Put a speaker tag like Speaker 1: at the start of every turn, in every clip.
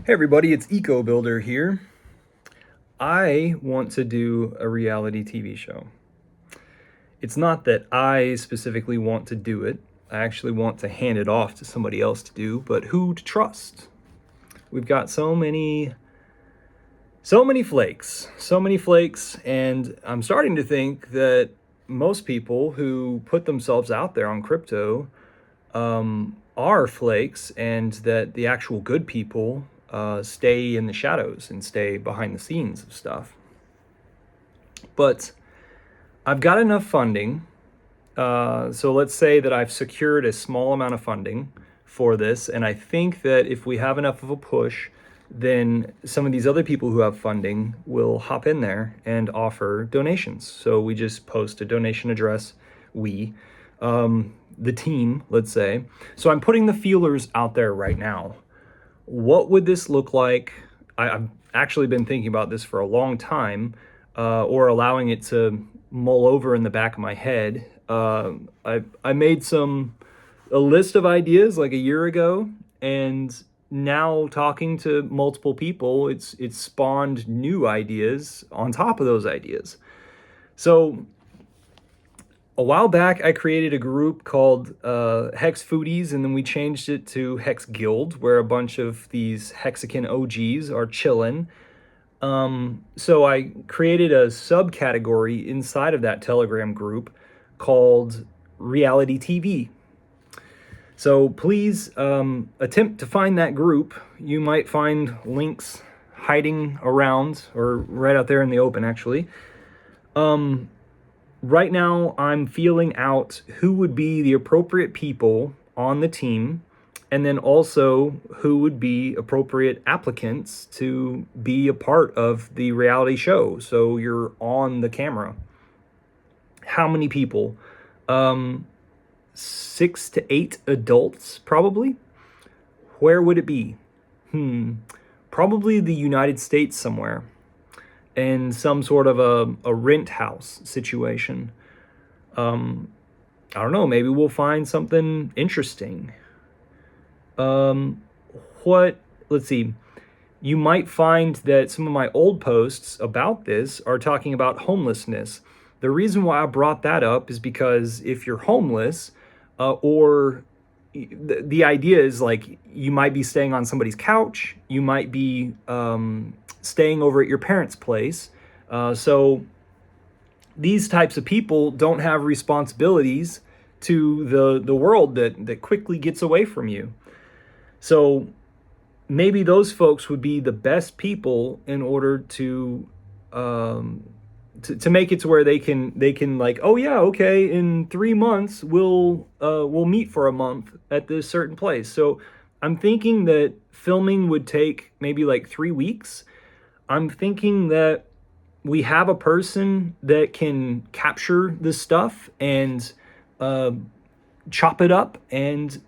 Speaker 1: Hey everybody, it's Eco Builder here. I want to do a reality TV show. It's not that I specifically want to do it. I actually want to hand it off to somebody else to do, but who to trust? We've got so many flakes, and I'm starting to think that most people who put themselves out there on crypto are flakes, and that the actual good people stay in the shadows and stay behind the scenes of stuff. But I've got enough funding. So let's say that I've secured a small amount of funding for this, and I think that if we have enough of a push, then some of these other people who have funding will hop in there and offer donations. So we just post a donation address, the team, let's say. So I'm putting the feelers out there right now. What would this look like? I've actually been thinking about this for a long time, or allowing it to mull over in the back of my head. I made a list of ideas like a year ago, and now talking to multiple people, it's spawned new ideas on top of those ideas. So a while back, I created a group called Hex Foodies, and then we changed it to Hex Guild, where a bunch of these Hexican OGs are chilling. So I created a subcategory inside of that Telegram group called Reality TV. So please attempt to find that group. You might find links hiding around or right out there in the open, actually. Right now, I'm feeling out who would be the appropriate people on the team, and then also who would be appropriate applicants to be a part of the reality show. So you're on the camera. How many people? 6 to 8 adults, probably. Where would it be? Probably the United States somewhere, in some sort of a rent house situation. I don't know, maybe we'll find something interesting. Let's see. You might find that some of my old posts about this are talking about homelessness. The reason why I brought that up is because if you're homeless, or the idea is like you might be staying on somebody's couch, you might be staying over at your parents' place. So these types of people don't have responsibilities to the world that quickly gets away from you. So maybe those folks would be the best people in order to make it to where they can like, oh yeah, okay, in 3 months we'll meet for a month at this certain place. So I'm thinking that filming would take maybe like 3 weeks. I'm thinking that we have a person that can capture this stuff and chop it up and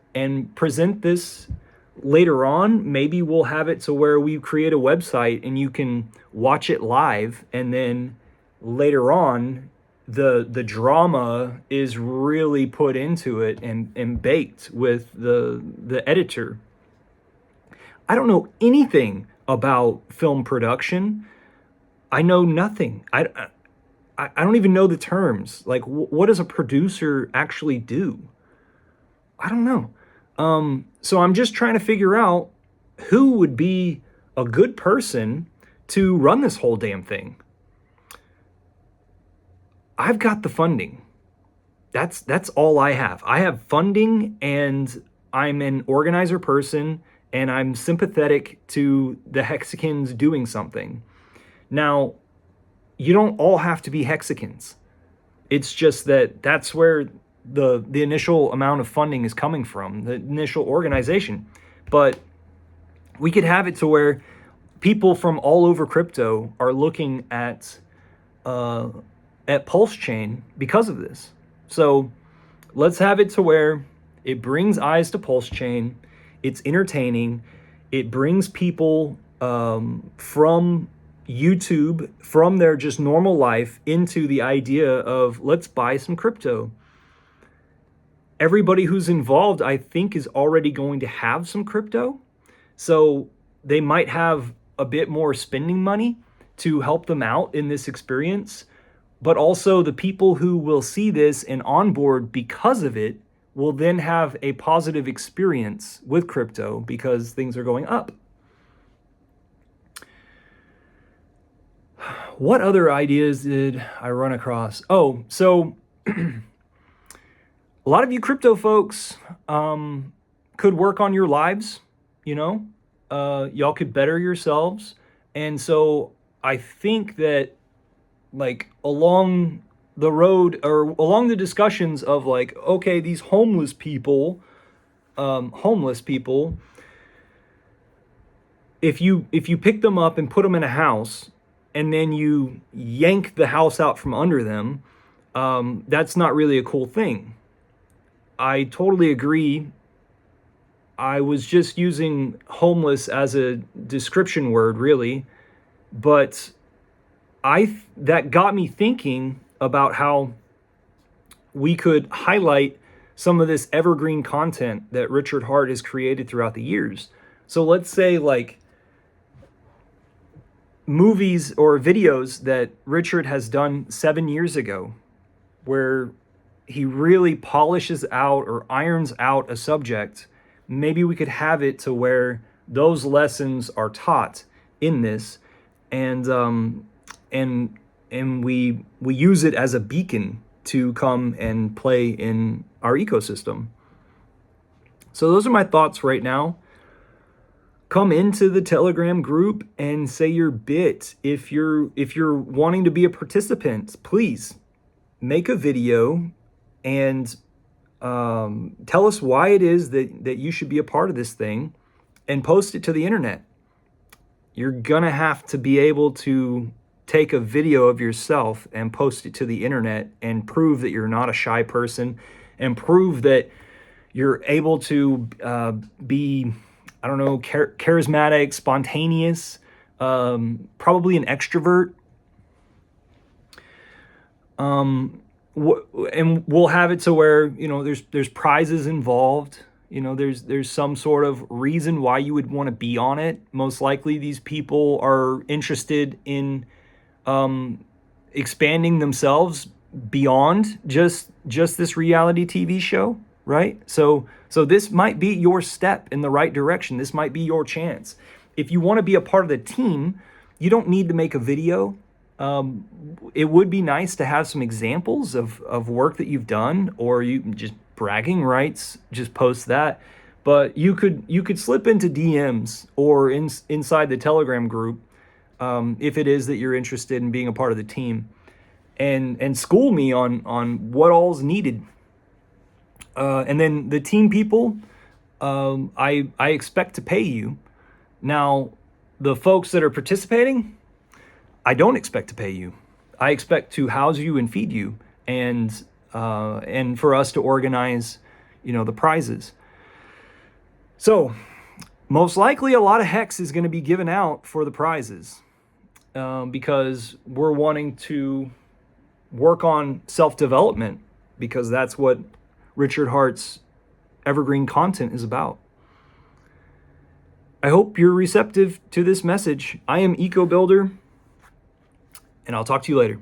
Speaker 1: present this later on. Maybe we'll have it to where we create a website and you can watch it live, and then later on the drama is really put into it and baked with the editor. I don't know anything about film production. I know nothing. I don't even know the terms. Like, what does a producer actually do? I don't know. So I'm just trying to figure out who would be a good person to run this whole damn thing. I've got the funding. That's all I have. I have funding, and I'm an organizer person, and I'm sympathetic to the Hexicans doing something. Now, you don't all have to be Hexicans. It's just that that's where the initial amount of funding is coming from, the initial organization. But we could have it to where people from all over crypto are looking at PulseChain because of this. So let's have it to where it brings eyes to PulseChain. It's entertaining. It brings people from YouTube, from their just normal life, into the idea of let's buy some crypto. Everybody who's involved, I think, is already going to have some crypto. So they might have a bit more spending money to help them out in this experience, but also the people who will see this and onboard because of it will then have a positive experience with crypto because things are going up. What other ideas did I run across? Oh, so a lot of you crypto folks could work on your lives, you know, y'all could better yourselves. And so I think that like along the road or along the discussions of like, okay, these homeless people, if you pick them up and put them in a house and then you yank the house out from under them, that's not really a cool thing. I totally agree. I was just using homeless as a description word, really, but that got me thinking about how we could highlight some of this evergreen content that Richard Hart has created throughout the years. So let's say like movies or videos that Richard has done 7 years ago, where he really polishes out or irons out a subject. Maybe we could have it to where those lessons are taught in this, and we use it as a beacon to come and play in our ecosystem. So those are my thoughts right now. Come into the Telegram group and say your bit. If you're wanting to be a participant, please make a video and tell us why it is that you should be a part of this thing and post it to the internet. You're gonna have to be able to take a video of yourself and post it to the internet and prove that you're not a shy person and prove that you're able to be, I don't know, charismatic, spontaneous, probably an extrovert. And we'll have it to where, you know, there's prizes involved. You know, there's some sort of reason why you would want to be on it. Most likely these people are interested in expanding themselves beyond just this reality TV show, right? So this might be your step in the right direction. This might be your chance. If you want to be a part of the team, you don't need to make a video. It would be nice to have some examples of work that you've done, or you just bragging rights, just post that. But you could slip into DMs or inside the Telegram group, if it is that you're interested in being a part of the team, and school me on what all's needed. And then the team people, I expect to pay you. Now, the folks that are participating, I don't expect to pay you. I expect to house you and feed you, and for us to organize, you know, the prizes. So most likely a lot of hex is going to be given out for the prizes, because we're wanting to work on self-development, because that's what Richard Hart's evergreen content is about. I hope you're receptive to this message. I am EcoBuilder, and I'll talk to you later.